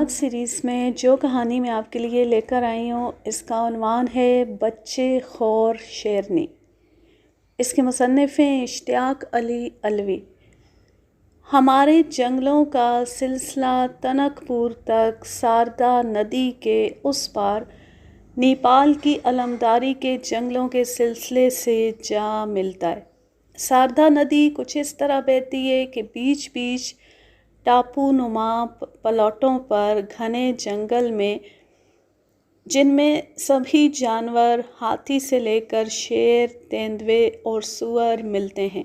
آج سیریز میں جو کہانی میں آپ کے لیے لے کر آئی ہوں اس کا عنوان ہے بچے خور شیرنی۔ اس کے مصنف ہیں اشتیاق علی علوی۔ ہمارے جنگلوں کا سلسلہ تنک پور تک ساردا ندی کے اس پار نیپال کی علمداری کے جنگلوں کے سلسلے سے جا ملتا ہے۔ ساردا ندی کچھ اس طرح بہتی ہے کہ بیچ بیچ ٹاپو نما پلاٹوں پر گھنے جنگل میں، جن میں سبھی جانور ہاتھی سے لے کر شیر، تیندوے اور سور ملتے ہیں۔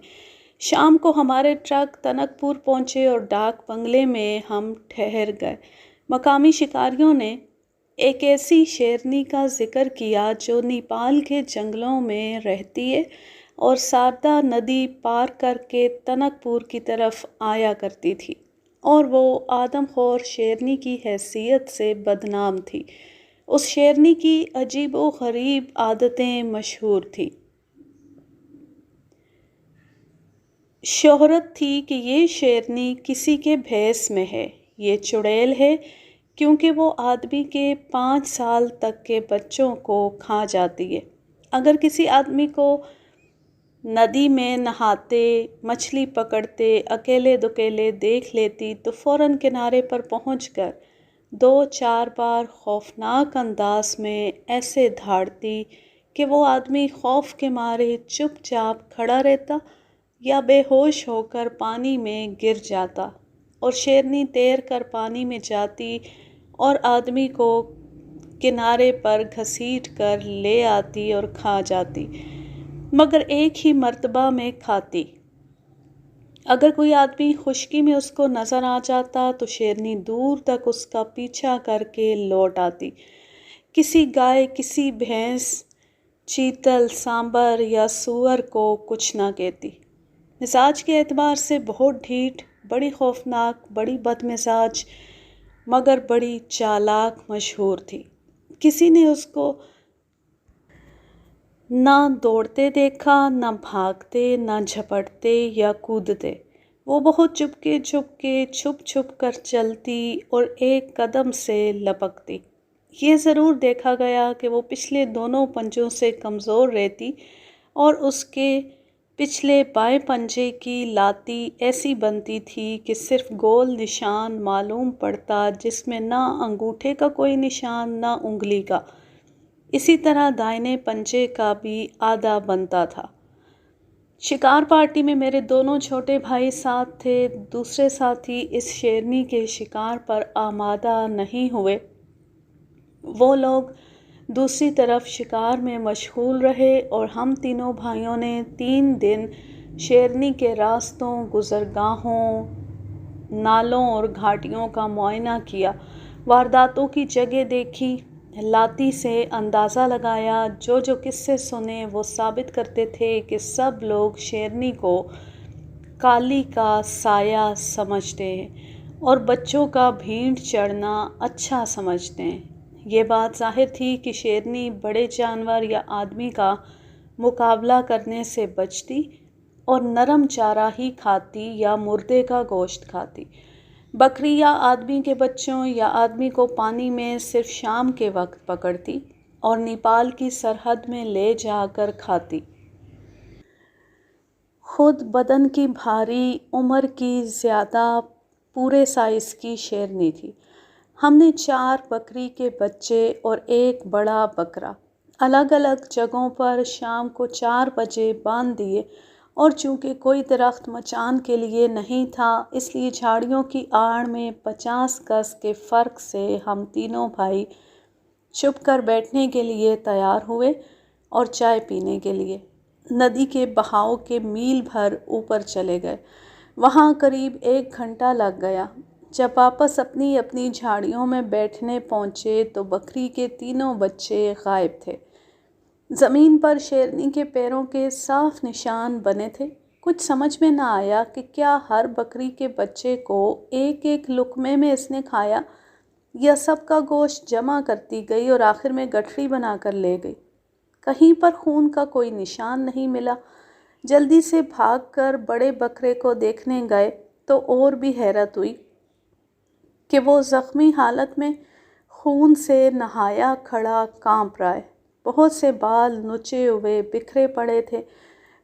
شام کو ہمارے ٹرک تنک پور پہنچے اور ڈاک بنگلے میں ہم ٹھہر گئے۔ مقامی شکاریوں نے ایک ایسی شیرنی کا ذکر کیا جو نیپال کے جنگلوں میں رہتی ہے اور ساردا ندی پار کر کے تنک پور کی طرف آیا کرتی تھی، اور وہ آدم خور شیرنی کی حیثیت سے بدنام تھی۔ اس شیرنی کی عجیب و غریب عادتیں مشہور تھیں۔ شہرت تھی کہ یہ شیرنی کسی کے بھیس میں ہے، یہ چڑیل ہے، کیونکہ وہ آدمی کے 5 سال تک کے بچوں کو کھا جاتی ہے۔ اگر کسی آدمی کو ندی میں نہاتے، مچھلی پکڑتے اکیلے دکیلے دیکھ لیتی تو فوراً کنارے پر پہنچ کر 2-4 بار خوفناک انداز میں ایسے دھاڑتی کہ وہ آدمی خوف کے مارے چپ چاپ کھڑا رہتا یا بے ہوش ہو کر پانی میں گر جاتا، اور شیرنی تیر کر پانی میں جاتی اور آدمی کو کنارے پر گھسیٹ کر لے آتی اور کھا جاتی، مگر ایک ہی مرتبہ میں کھاتی۔ اگر کوئی آدمی خشکی میں اس کو نظر آ جاتا تو شیرنی دور تک اس کا پیچھا کر کے لوٹ آتی۔ کسی گائے، کسی بھینس، چیتل، سانبر یا سور کو کچھ نہ کہتی۔ مزاج کے اعتبار سے بہت ڈھیٹ، بڑی خوفناک، بڑی بدمزاج، مگر بڑی چالاک مشہور تھی۔ کسی نے اس کو نہ دوڑتے دیکھا، نہ بھاگتے، نہ جھپٹتے یا کودتے۔ وہ بہت چپکے چھپ چھپ کر چلتی اور ایک قدم سے لپکتی۔ یہ ضرور دیکھا گیا کہ وہ پچھلے دونوں پنجوں سے کمزور رہتی اور اس کے پچھلے بائیں پنجے کی لاتی ایسی بنتی تھی کہ صرف گول نشان معلوم پڑتا، جس میں نہ انگوٹھے کا کوئی نشان، نہ انگلی کا۔ اسی طرح دائیں پنجے کا بھی آدھا بنتا تھا۔ شکار پارٹی میں میرے دونوں چھوٹے بھائی ساتھ تھے۔ دوسرے ساتھی اس شیرنی کے شکار پر آمادہ نہیں ہوئے۔ وہ لوگ دوسری طرف شکار میں مشغول رہے اور ہم تینوں بھائیوں نے 3 دن شیرنی کے راستوں، گزرگاہوں، نالوں اور گھاٹیوں کا معائنہ کیا، وارداتوں کی جگہ دیکھی، لاتی سے اندازہ لگایا۔ جو قصے سنے وہ ثابت کرتے تھے کہ سب لوگ شیرنی کو کالی کا سایہ سمجھتے ہیں اور بچوں کا بھینٹ چڑھنا اچھا سمجھتے ہیں۔ یہ بات ظاہر تھی کہ شیرنی بڑے جانور یا آدمی کا مقابلہ کرنے سے بچتی اور نرم چارہ ہی کھاتی یا مردے کا گوشت کھاتی۔ بکری یا آدمی کے بچوں یا آدمی کو پانی میں صرف شام کے وقت پکڑتی اور نیپال کی سرحد میں لے جا کر کھاتی۔ خود بدن کی بھاری، عمر کی زیادہ، پورے سائز کی شیرنی تھی۔ ہم نے 4 بکری کے بچے اور ایک بڑا بکرا الگ الگ جگہوں پر شام کو 4 بجے باندھ دیے، اور چونکہ کوئی درخت مچان کے لیے نہیں تھا، اس لیے جھاڑیوں کی آڑ میں 50 گز کے فرق سے ہم تینوں بھائی چھپ کر بیٹھنے کے لیے تیار ہوئے اور چائے پینے کے لیے ندی کے بہاؤ کے میل بھر اوپر چلے گئے۔ وہاں قریب 1 گھنٹہ لگ گیا۔ جب واپس اپنی اپنی جھاڑیوں میں بیٹھنے پہنچے تو بکری کے تینوں بچے غائب تھے۔ زمین پر شیرنی کے پیروں کے صاف نشان بنے تھے۔ کچھ سمجھ میں نہ آیا کہ کیا ہر بکری کے بچے کو ایک ایک لقمے میں اس نے کھایا، یا سب کا گوشت جمع کرتی گئی اور آخر میں گٹھری بنا کر لے گئی۔ کہیں پر خون کا کوئی نشان نہیں ملا۔ جلدی سے بھاگ کر بڑے بکرے کو دیکھنے گئے تو اور بھی حیرت ہوئی کہ وہ زخمی حالت میں خون سے نہایا کھڑا کانپ رہا ہے۔ بہت سے بال نچے ہوئے بکھرے پڑے تھے،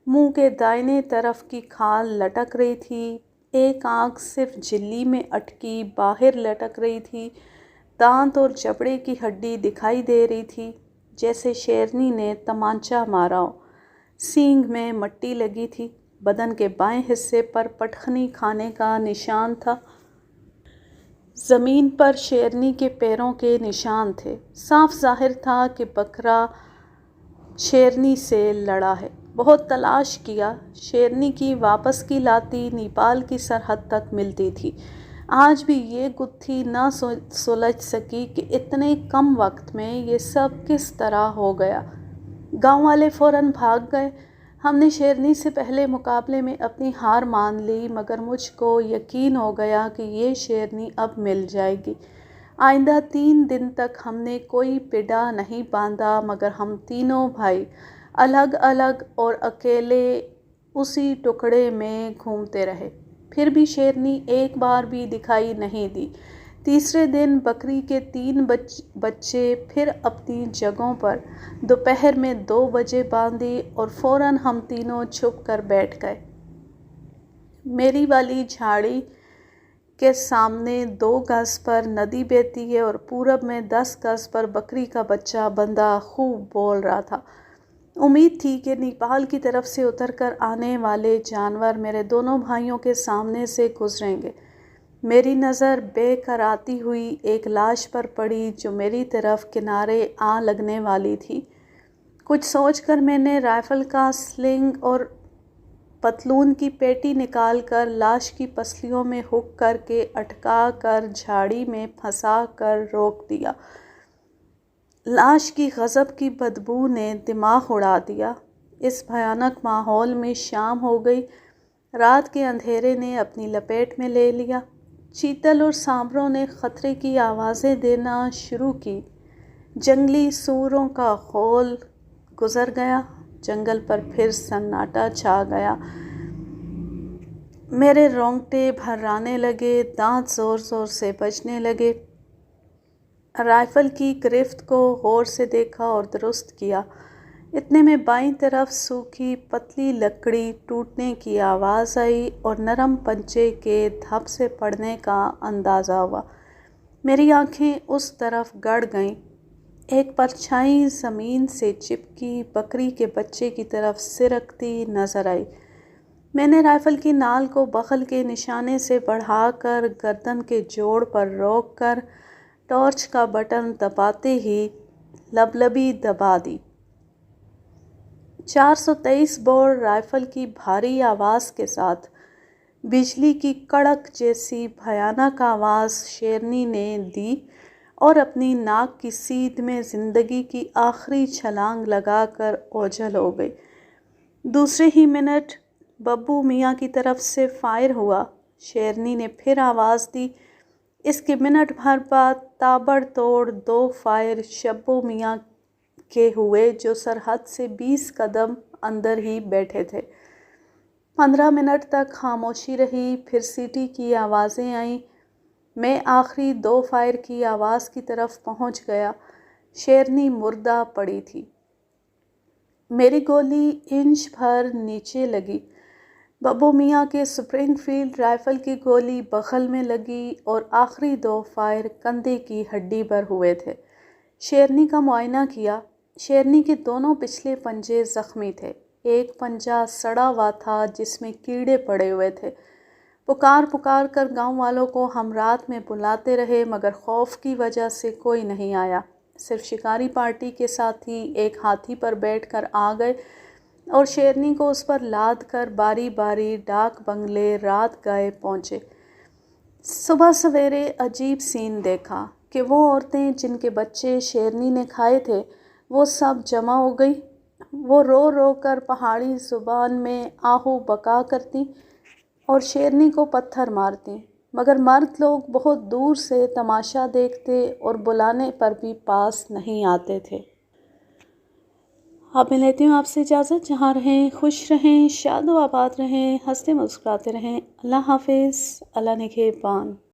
منہ کے دائیں طرف کی کھال لٹک رہی تھی، ایک آنکھ صرف جھلی میں اٹکی باہر لٹک رہی تھی، دانت اور جبڑے کی ہڈی دکھائی دے رہی تھی جیسے شیرنی نے تمانچہ مارا ہو۔ سینگ میں مٹی لگی تھی، بدن کے بائیں حصے پر پٹخنی کھانے کا نشان تھا، زمین پر شیرنی کے پیروں کے نشان تھے۔ صاف ظاہر تھا کہ بکرا شیرنی سے لڑا ہے۔ بہت تلاش کیا، شیرنی کی واپس کی لاتی نیپال کی سرحد تک ملتی تھی۔ آج بھی یہ گتھی نہ سلجھ سکی کہ اتنے کم وقت میں یہ سب کس طرح ہو گیا۔ گاؤں والے فوراً بھاگ گئے۔ ہم نے شیرنی سے پہلے مقابلے میں اپنی ہار مان لی، مگر مجھ کو یقین ہو گیا کہ یہ شیرنی اب مل جائے گی۔ آئندہ 3 دن تک ہم نے کوئی پڈا نہیں باندھا، مگر ہم تینوں بھائی الگ الگ اور اکیلے اسی ٹکڑے میں گھومتے رہے۔ پھر بھی شیرنی ایک بار بھی دکھائی نہیں دی۔ تیسرے دن بکری کے 3 بچے پھر اپنی جگہوں پر دوپہر میں 2 بجے باندھی اور فوراً ہم تینوں چھپ کر بیٹھ گئے۔ میری والی جھاڑی کے سامنے 2 گز پر ندی بہتی ہے اور پورب میں 10 گز پر بکری کا بچہ بندھا خوب بول رہا تھا۔ امید تھی کہ نیپال کی طرف سے اتر کر آنے والے جانور میرے دونوں بھائیوں کے سامنے سے گزریں گے۔ میری نظر بے کر آتی ہوئی ایک لاش پر پڑی جو میری طرف کنارے آ لگنے والی تھی۔ کچھ سوچ کر میں نے رائفل کا سلنگ اور پتلون کی پیٹی نکال کر لاش کی پسلیوں میں ہک کر کے اٹکا کر جھاڑی میں پھنسا کر روک دیا۔ لاش کی غضب کی بدبو نے دماغ اڑا دیا۔ اس بھیانک ماحول میں شام ہو گئی۔ رات کے اندھیرے نے اپنی لپیٹ میں لے لیا۔ چیتل اور سانبروں نے خطرے کی آوازیں دینا شروع کی۔ جنگلی سوروں کا غول گزر گیا، جنگل پر پھر سناٹا چھا گیا۔ میرے رونگٹے بھرانے لگے، دانت زور زور سے بجنے لگے۔ رائفل کی گرفت کو غور سے دیکھا اور درست کیا۔ اتنے میں بائیں طرف سوکھی پتلی لکڑی ٹوٹنے کی آواز آئی اور نرم پنجے کے دھپ سے پڑنے کا اندازہ ہوا۔ میری آنکھیں اس طرف گڑ گئیں۔ ایک پرچھائی زمین سے چپکی بکری کے بچے کی طرف سرکتی نظر آئی۔ میں نے رائفل کی نال کو بغل کے نشانے سے بڑھا کر گردن کے جوڑ پر روک کر ٹارچ کا بٹن دباتے ہی لبلبی دبا دی۔ 423 بور رائفل کی بھاری آواز کے ساتھ بجلی کی کڑک جیسی بھیانک آواز شیرنی نے دی اور اپنی ناک کی سیدھ میں زندگی کی آخری چھلانگ لگا کر اوجھل ہو گئی۔ دوسرے ہی منٹ ببو میاں کی طرف سے فائر ہوا۔ شیرنی نے پھر آواز دی۔ اس کے منٹ بھر بعد تابڑ توڑ 2 فائر شبو میاں کے ہوئے جو سرحد سے 20 قدم اندر ہی بیٹھے تھے۔ 15 منٹ تک خاموشی رہی، پھر سیٹی کی آوازیں آئیں۔ میں آخری 2 فائر کی آواز کی طرف پہنچ گیا۔ شیرنی مردہ پڑی تھی۔ میری گولی انچ بھر نیچے لگی۔ ببو میاں کے سپرنگ فیلڈ رائفل کی گولی بغل میں لگی اور آخری 2 فائر کندھے کی ہڈی پر ہوئے تھے۔ شیرنی کا معائنہ کیا۔ شیرنی کے دونوں پچھلے پنجے زخمی تھے، ایک پنجہ سڑا ہوا تھا جس میں کیڑے پڑے ہوئے تھے۔ پکار پکار کر گاؤں والوں کو ہم رات میں بلاتے رہے، مگر خوف کی وجہ سے کوئی نہیں آیا۔ صرف شکاری پارٹی کے ساتھی ایک ہاتھی پر بیٹھ کر آ گئے اور شیرنی کو اس پر لاد کر باری باری ڈاک بنگلے رات گئے پہنچے۔ صبح سویرے عجیب سین دیکھا کہ وہ عورتیں جن کے بچے شیرنی نے کھائے تھے وہ سب جمع ہو گئی۔ وہ رو رو کر پہاڑی زبان میں آہو بکا کرتی اور شیرنی کو پتھر مارتی، مگر مرد لوگ بہت دور سے تماشا دیکھتے اور بلانے پر بھی پاس نہیں آتے تھے۔ اب میں لیتی ہوں آپ سے اجازت۔ جہاں رہیں خوش رہیں، شاد و آباد رہیں، ہنستے مسکراتے رہیں۔ اللہ حافظ، اللہ نگہبان۔